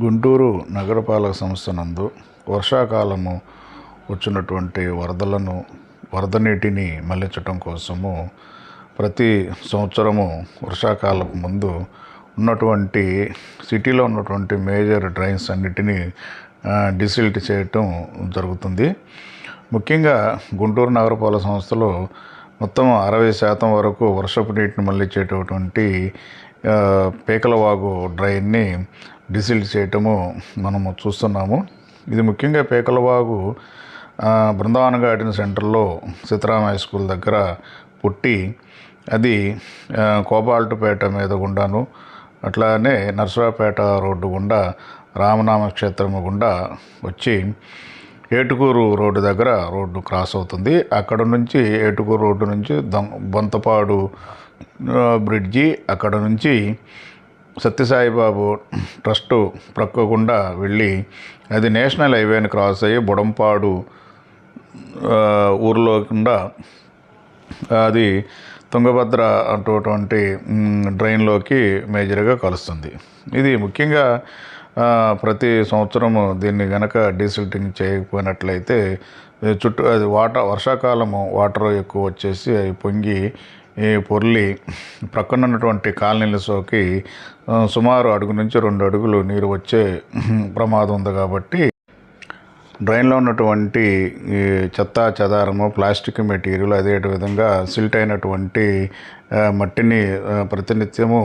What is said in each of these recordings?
గుంటూరు నగరపాలక సంస్థ నందు వర్షాకాలము వచ్చినటువంటి వరద నీటిని మళ్లించటం కోసము ప్రతి సంవత్సరము వర్షాకాలపు ముందు ఉన్నటువంటి సిటీలో ఉన్నటువంటి మేజర్ డ్రైన్స్ అన్నిటినీ డిసిల్ట్ చేయటం జరుగుతుంది. ముఖ్యంగా గుంటూరు నగరపాలక సంస్థలో మొత్తం 60% వరకు వర్షపు నీటిని మళ్లించేటటువంటి పీకలవాగు డ్రైన్ని డిసిల్ట్ చేయటము మనము చూస్తున్నాము. ఇది ముఖ్యంగా పీకలవాగు బృందావన గార్డెన్ సెంటర్లో సీతారామ హై స్కూల్ దగ్గర పుట్టి అది కోబాల్టుపేట మీద గుండాను అట్లానే నర్సరావుపేట రోడ్డు గుండా రామనామ క్షేత్రము గుండా వచ్చి ఏటుకూరు రోడ్డు దగ్గర రోడ్డు క్రాస్ అవుతుంది. అక్కడ నుంచి ఏటుకూరు రోడ్డు నుంచి బొంతపాడు బ్రిడ్జి, అక్కడ నుంచి సత్యసాయిబాబు ట్రస్టు ప్రక్క గుండా వెళ్ళి అది నేషనల్ హైవేని క్రాస్ అయ్యి బుడంపాడు ఊర్లో గుండా అది తుంగభద్ర అటువంటి డ్రైన్లోకి మేజర్గా కలుస్తుంది. ఇది ముఖ్యంగా ప్రతి సంవత్సరము దీన్ని గనక డీసిల్టింగ్ చేయకపోయినట్లయితే చుట్టూ అది వర్షాకాలము వాటర్ ఎక్కువ వచ్చేసి అవి పొంగి పొర్లి ప్రక్కన ఉన్నటువంటి కాలనీలలోకి సుమారు అడుగు నుంచి 2 అడుగులు నీరు వచ్చే ప్రమాదం ఉంది. కాబట్టి డ్రైన్లో ఉన్నటువంటి చెత్త చెదారము, ప్లాస్టిక్ మెటీరియల్, అదేవిధంగా సిల్ట్ అయినటువంటి మట్టిని ప్రతినిత్యము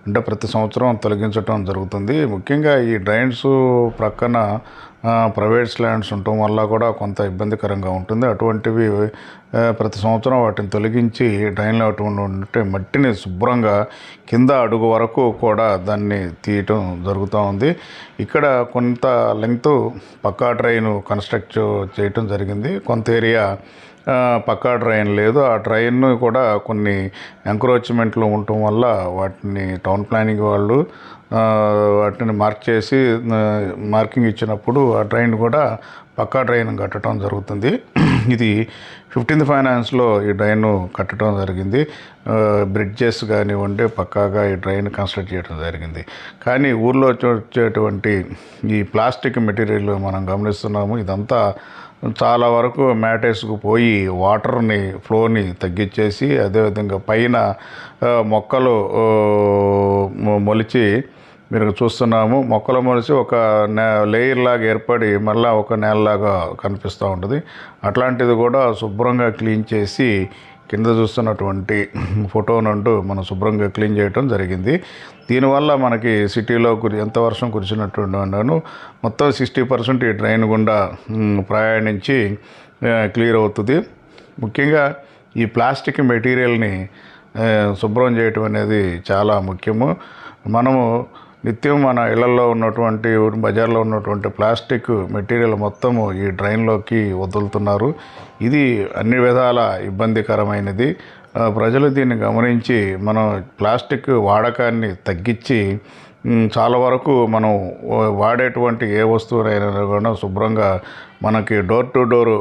అంటే ప్రతి సంవత్సరం తొలగించడం జరుగుతుంది. ముఖ్యంగా ఈ డ్రైన్స్ ప్రక్కన ప్రైవేట్ ల్యాండ్స్ ఉండటం వల్ల కూడా కొంత ఇబ్బందికరంగా ఉంటుంది. అటువంటివి ప్రతి సంవత్సరం వాటిని తొలగించి డ్రైన్లో అటువంటి మట్టిని శుభ్రంగా కింద అడుగు వరకు కూడా దాన్ని తీయటం జరుగుతూ ఉంది. ఇక్కడ కొంత లెంగ్త్ పక్కా డ్రైన్ కన్స్ట్రక్ట్ చేయటం జరిగింది. కొంత ఏరియా పక్కా డ్రైన్ లేదు. ఆ డ్రైన్ కూడా కొన్ని ఎంక్రోచ్మెంట్లు ఉండటం వల్ల వాటిని టౌన్ ప్లానింగ్ వాళ్ళు వాటిని మార్కింగ్ ఇచ్చినప్పుడు ఆ డ్రైన్ కూడా పక్కా డ్రైన్ కట్టడం జరుగుతుంది. ఇది 15th ఫైనాన్స్లో ఈ డ్రైన్ కట్టడం జరిగింది. బ్రిడ్జెస్ కానివ్వండి పక్కాగా ఈ డ్రైన్ కన్స్ట్రక్ట్ చేయడం జరిగింది. కానీ ఊర్లో వచ్చేటువంటి ఈ ప్లాస్టిక్ మెటీరియల్ మనం గమనిస్తున్నాము. ఇదంతా చాలా వరకు మ్యాటర్స్కు పోయి వాటర్ని ఫ్లోని తగ్గించేసి అదేవిధంగా పైన మొక్కలు మొలిచి మీరు చూస్తున్నాము. మొక్కలు మొలిచి ఒక లేయర్ లాగా ఏర్పడి మళ్ళీ ఒక నేలలాగా కనిపిస్తూ ఉంటుంది. అట్లాంటిది కూడా శుభ్రంగా క్లీన్ చేసి కింద చూస్తున్నటువంటి ఫోటో నుండి మనం శుభ్రంగా క్లీన్ చేయడం జరిగింది. దీనివల్ల మనకి సిటీలో ఎంత వర్షం కురిసినట్టు మొత్తం 60% ఈ డ్రైన్ గుండా ప్రయాణించి క్లియర్ అవుతుంది. ముఖ్యంగా ఈ ప్లాస్టిక్ మెటీరియల్ని శుభ్రం చేయటం అనేది చాలా ముఖ్యము. మనము నిత్యం మన ఇళ్లలో ఉన్నటువంటి బజార్లో ఉన్నటువంటి ప్లాస్టిక్ మెటీరియల్ మొత్తము ఈ డ్రైన్లోకి వదులుతున్నారు. ఇది అన్ని విధాల ఇబ్బందికరమైనది. ప్రజలు దీన్ని గమనించి మనం ప్లాస్టిక్ వాడకాన్ని తగ్గించి చాలా వరకు మనం వాడేటువంటి ఏ వస్తువునైనా కూడా శుభ్రంగా మనకి door to door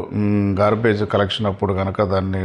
garbage collection అప్పుడు కనుక దాన్ని